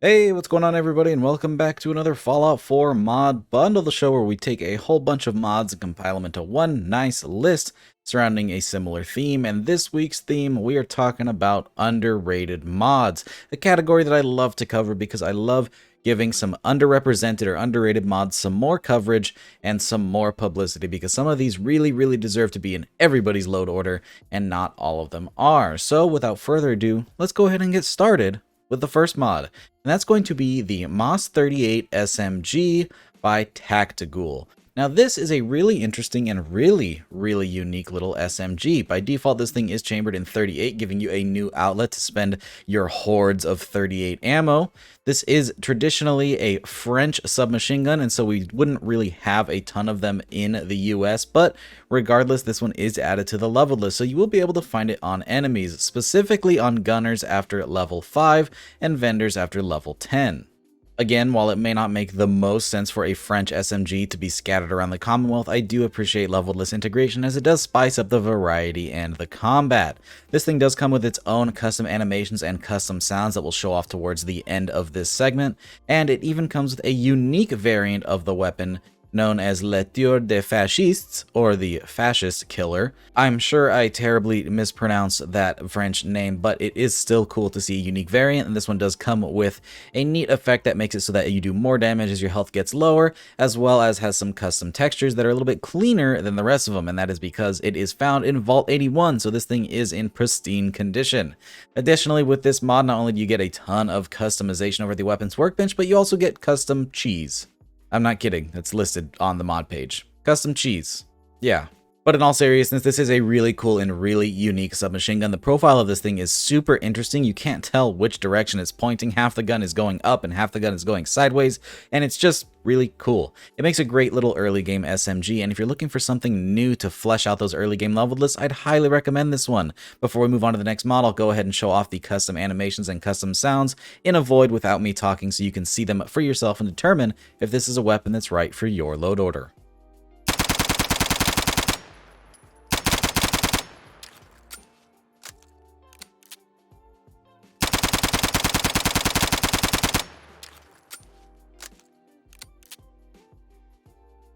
Hey, what's going on everybody, and welcome back to another Fallout 4 mod bundle, the show where we take a whole bunch of mods and compile them into one nice list surrounding a similar theme. And this week's theme, we are talking about underrated mods, a category that I love to cover because I love giving some underrepresented or underrated mods some more coverage and some more publicity, because some of these really deserve to be in everybody's load order and not all of them are. So without further ado, let's go ahead and get started with the first mod, and that's going to be the Moss 38 SMG by TactaGhoul. Now this is a really interesting and really unique little SMG. By default, this thing is chambered in 38, giving you a new outlet to spend your hordes of 38 ammo. This is traditionally a French submachine gun, and so we wouldn't really have a ton of them in the US, but regardless, this one is added to the level list, so you will be able to find it on enemies, specifically on gunners after level 5 and vendors after level 10. Again, while it may not make the most sense for a French SMG to be scattered around the Commonwealth, I do appreciate leveled-list integration, as it does spice up the variety and the combat. This thing does come with its own custom animations and custom sounds that will show off towards the end of this segment, and it even comes with a unique variant of the weapon known as Le Tueur de Fascistes, or the Fascist Killer. I'm sure I terribly mispronounced that French name, but it is still cool to see a unique variant, and this one does come with a neat effect that makes it so that you do more damage as your health gets lower, as well as has some custom textures that are a little bit cleaner than the rest of them, and that is because it is found in Vault 81, so this thing is in pristine condition. Additionally, with this mod, not only do you get a ton of customization over the weapons workbench, but you also get custom cheese. I'm not kidding, it's listed on the mod page. Custom cheese. Yeah. But in all seriousness, this is a really cool and really unique submachine gun. The profile of this thing is super interesting. You can't tell which direction it's pointing. Half the gun is going up and half the gun is going sideways, and it's just really cool. It makes a great little early game SMG, and if you're looking for something new to flesh out those early game level lists, I'd highly recommend this one. Before we move on to the next mod, I'll go ahead and show off the custom animations and custom sounds in a void without me talking, so you can see them for yourself and determine if this is a weapon that's right for your load order.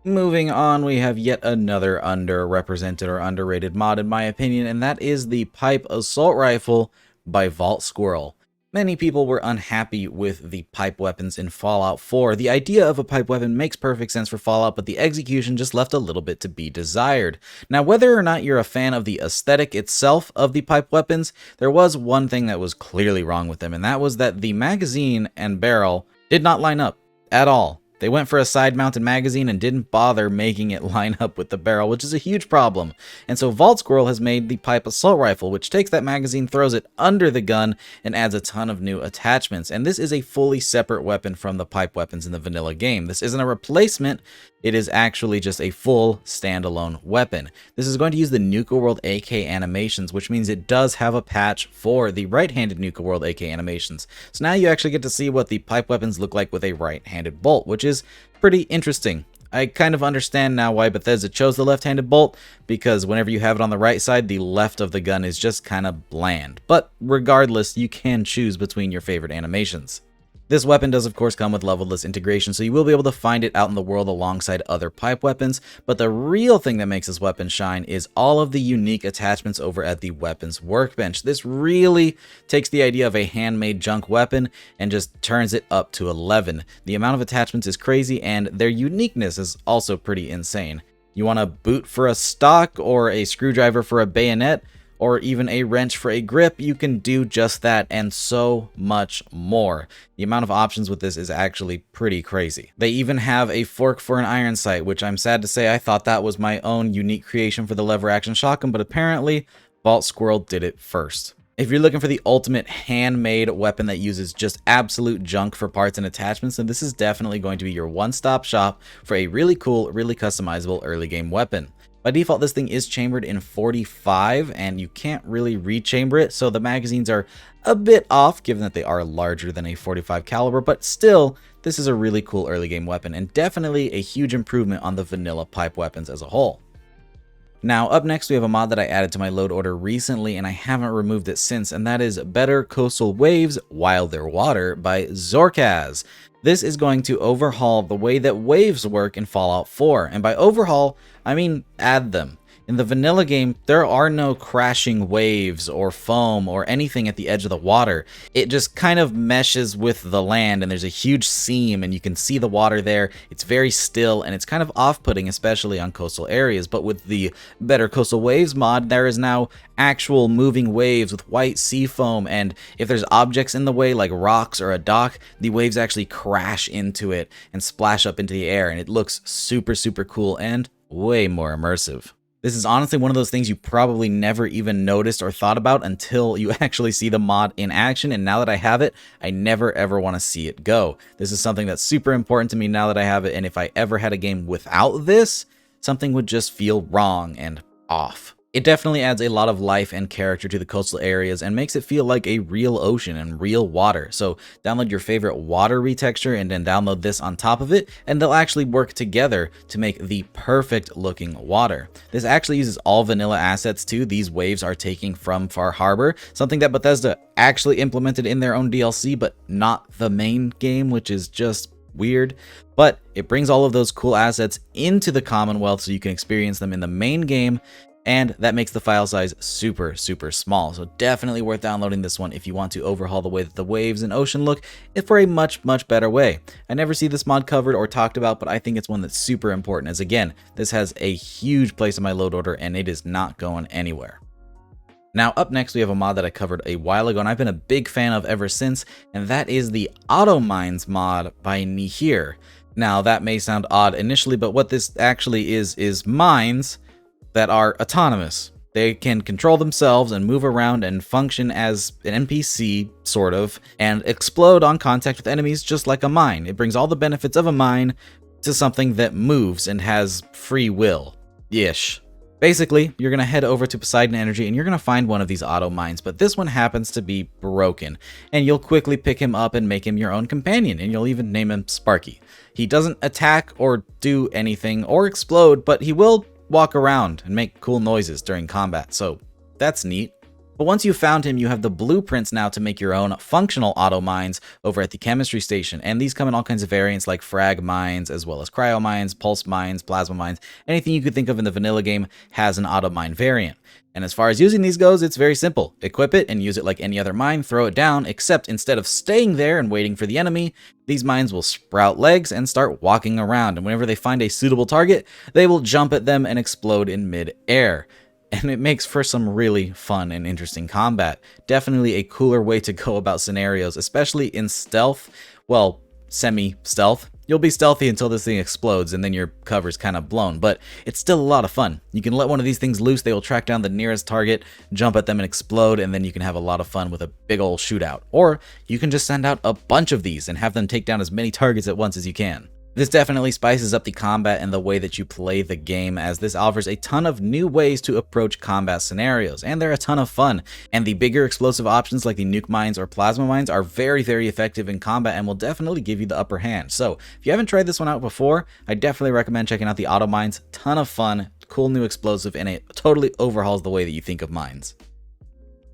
Moving on, we have yet another underrepresented or underrated mod in my opinion, and that is the Pipe Assault Rifle by vaultsquirel. Many people were unhappy with the pipe weapons in Fallout 4. The idea of a pipe weapon makes perfect sense for Fallout, but the execution just left a little bit to be desired. Now, whether or not you're a fan of the aesthetic itself of the pipe weapons, there was one thing that was clearly wrong with them, and that was that the magazine and barrel did not line up at all. They went for a side-mounted magazine and didn't bother making it line up with the barrel, which is a huge problem. And so vaultsquirel has made the Pipe Assault Rifle, which takes that magazine, throws it under the gun, and adds a ton of new attachments. And this is a fully separate weapon from the pipe weapons in the vanilla game. This isn't a replacement, it is actually just a full standalone weapon. This is going to use the Nuka World AK animations, which means it does have a patch for the right-handed Nuka World AK animations. So now you actually get to see what the pipe weapons look like with a right-handed bolt, which is pretty interesting. I kind of understand now why Bethesda chose the left-handed bolt, because whenever you have it on the right side, the left of the gun is just kind of bland. But regardless, you can choose between your favorite animations. This weapon does of course come with leveled-list integration, so you will be able to find it out in the world alongside other pipe weapons, but the real thing that makes this weapon shine is all of the unique attachments over at the weapons workbench. This really takes the idea of a handmade junk weapon and just turns it up to 11. The amount of attachments is crazy, and their uniqueness is also pretty insane. You want a boot for a stock, or a screwdriver for a bayonet, or even a wrench for a grip, you can do just that and so much more. The amount of options with this is actually pretty crazy. They even have a fork for an iron sight, which I'm sad to say I thought that was my own unique creation for the lever action shotgun, but apparently vaultsquirel did it first. If you're looking for the ultimate handmade weapon that uses just absolute junk for parts and attachments, then this is definitely going to be your one-stop shop for a really cool, really customizable early game weapon. By default, this thing is chambered in 45, and you can't really rechamber it, so the magazines are a bit off, given that they are larger than a 45 caliber, but still, this is a really cool early game weapon, and definitely a huge improvement on the vanilla pipe weapons as a whole. Now, up next, we have a mod that I added to my load order recently, and I haven't removed it since, and that is Better Coastal Waves While They're Water by Zorkaz. This is going to overhaul the way that waves work in Fallout 4, and by overhaul, I mean add them. In the vanilla game, there are no crashing waves or foam or anything at the edge of the water. It just kind of meshes with the land, and there's a huge seam and you can see the water there. It's very still and it's kind of off-putting, especially on coastal areas. But with the Better Coastal Waves mod, there is now actual moving waves with white sea foam, and if there's objects in the way like rocks or a dock, the waves actually crash into it and splash up into the air, and it looks super, super cool and way more immersive. This is honestly one of those things you probably never even noticed or thought about until you actually see the mod in action, and now that I have it, I never ever want to see it go. This is something that's super important to me now that I have it, and if I ever had a game without this, something would just feel wrong and off. It definitely adds a lot of life and character to the coastal areas and makes it feel like a real ocean and real water. So download your favorite water retexture and then download this on top of it, and they'll actually work together to make the perfect looking water. This actually uses all vanilla assets too. These waves are taking from Far Harbor, something that Bethesda actually implemented in their own DLC, but not the main game, which is just weird. But it brings all of those cool assets into the Commonwealth so you can experience them in the main game, and that makes the file size super, super small. So definitely worth downloading this one if you want to overhaul the way that the waves and ocean look for a much, much better way. I never see this mod covered or talked about, but I think it's one that's super important, as again, this has a huge place in my load order and it is not going anywhere. Now, up next, we have a mod that I covered a while ago and I've been a big fan of ever since, and that is the Auto Mines mod by Neeher. Now, that may sound odd initially, but what this actually is mines that are autonomous. They can control themselves and move around and function as an NPC, sort of, and explode on contact with enemies just like a mine. It brings all the benefits of a mine to something that moves and has free will-ish. Basically, you're going to head over to Poseidon Energy and you're going to find one of these auto mines, but this one happens to be broken, and you'll quickly pick him up and make him your own companion, and you'll even name him Sparky. He doesn't attack or do anything or explode, but he will walk around and make cool noises during combat, so that's neat. But once you've found him, you have the blueprints now to make your own functional auto mines over at the chemistry station, and these come in all kinds of variants like frag mines, as well as cryo mines, pulse mines, plasma mines. Anything you could think of in the vanilla game has an auto mine variant. And as far as using these goes, it's very simple. Equip it and use it like any other mine, throw it down, except instead of staying there and waiting for the enemy, these mines will sprout legs and start walking around, and whenever they find a suitable target, they will jump at them and explode in mid-air. And it makes for some really fun and interesting combat. Definitely a cooler way to go about scenarios, especially in stealth. Well, semi-stealth. You'll be stealthy until this thing explodes and then your cover's kind of blown, but it's still a lot of fun. You can let one of these things loose, they will track down the nearest target, jump at them and explode, and then you can have a lot of fun with a big old shootout. Or you can just send out a bunch of these and have them take down as many targets at once as you can. This definitely spices up the combat and the way that you play the game, as this offers a ton of new ways to approach combat scenarios, and they're a ton of fun. And the bigger explosive options like the nuke mines or plasma mines are very, very effective in combat and will definitely give you the upper hand. So if you haven't tried this one out before, I definitely recommend checking out the auto mines. Ton of fun, cool new explosive, and it totally overhauls the way that you think of mines.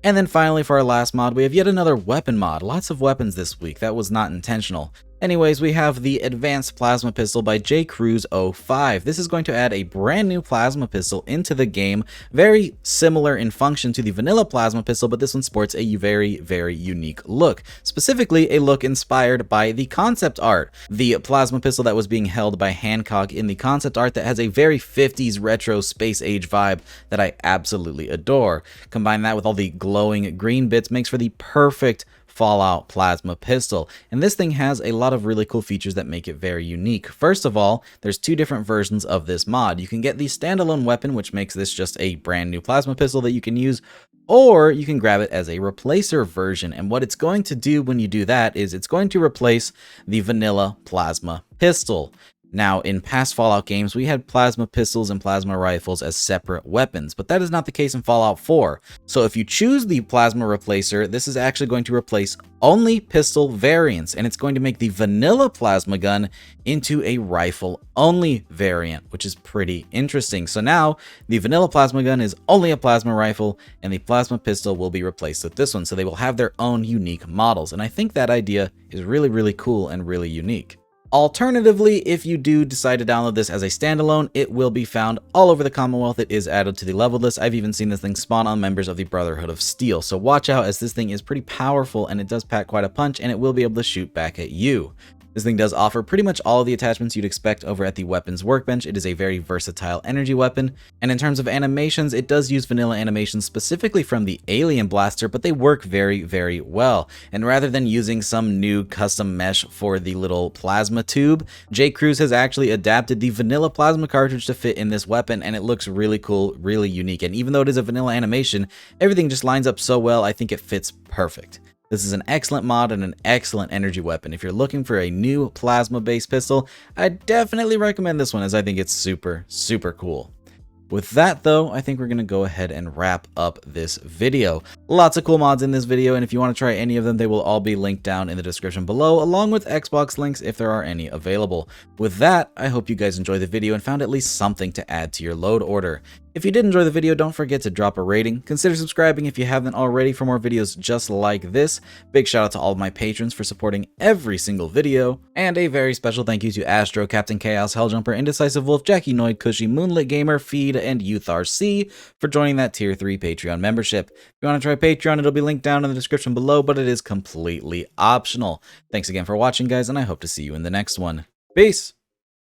And then finally, for our last mod, we have yet another weapon mod. Lots of weapons this week. That was not intentional. Anyways, we have the Advanced Plasma Pistol by jcruise05. This is going to add a brand new plasma pistol into the game, very similar in function to the vanilla plasma pistol, but this one sports a very, very unique look. Specifically, a look inspired by the concept art. The plasma pistol that was being held by Hancock in the concept art that has a very 50s retro space age vibe that I absolutely adore. Combine that with all the glowing green bits makes for the perfect Fallout plasma pistol, and this thing has a lot of really cool features that make it very unique. First of all, there's two different versions of this mod. You can get the standalone weapon, which makes this just a brand new plasma pistol that you can use, or you can grab it as a replacer version, and what it's going to do when you do that is it's going to replace the vanilla plasma pistol. Now, in past Fallout games, we had plasma pistols and plasma rifles as separate weapons, but that is not the case in Fallout 4. So if you choose the plasma replacer, this is actually going to replace only pistol variants, and it's going to make the vanilla plasma gun into a rifle-only variant, which is pretty interesting. So now, the vanilla plasma gun is only a plasma rifle, and the plasma pistol will be replaced with this one, so they will have their own unique models, and I think that idea is really, really cool and really unique. Alternatively, if you do decide to download this as a standalone, it will be found all over the Commonwealth. It is added to the leveled list. I've even seen this thing spawn on members of the Brotherhood of Steel. So watch out, as this thing is pretty powerful and it does pack quite a punch, and it will be able to shoot back at you. This thing does offer pretty much all of the attachments you'd expect over at the weapons workbench. It is a very versatile energy weapon, and in terms of animations, it does use vanilla animations specifically from the Alien Blaster, but they work very, very well. And rather than using some new custom mesh for the little plasma tube, J. Cruz has actually adapted the vanilla plasma cartridge to fit in this weapon, and it looks really cool, really unique. And even though it is a vanilla animation, everything just lines up so well, I think it fits perfect. This is an excellent mod and an excellent energy weapon. If you're looking for a new plasma-based pistol, I definitely recommend this one, as I think it's super, super cool. With that though, I think we're going to go ahead and wrap up this video. Lots of cool mods in this video, and if you want to try any of them, they will all be linked down in the description below, along with Xbox links if there are any available. With that, I hope you guys enjoyed the video and found at least something to add to your load order. If you did enjoy the video, don't forget to drop a rating. Consider subscribing if you haven't already for more videos just like this. Big shout out to all of my patrons for supporting every single video. And a very special thank you to Astro, Captain Chaos, Helljumper, Indecisive Wolf, Jackie Noid, Cushy, Moonlit Gamer, Feed, and YouthRC for joining that Tier 3 Patreon membership. If you want to try Patreon, it'll be linked down in the description below, but it is completely optional. Thanks again for watching, guys, and I hope to see you in the next one. Peace!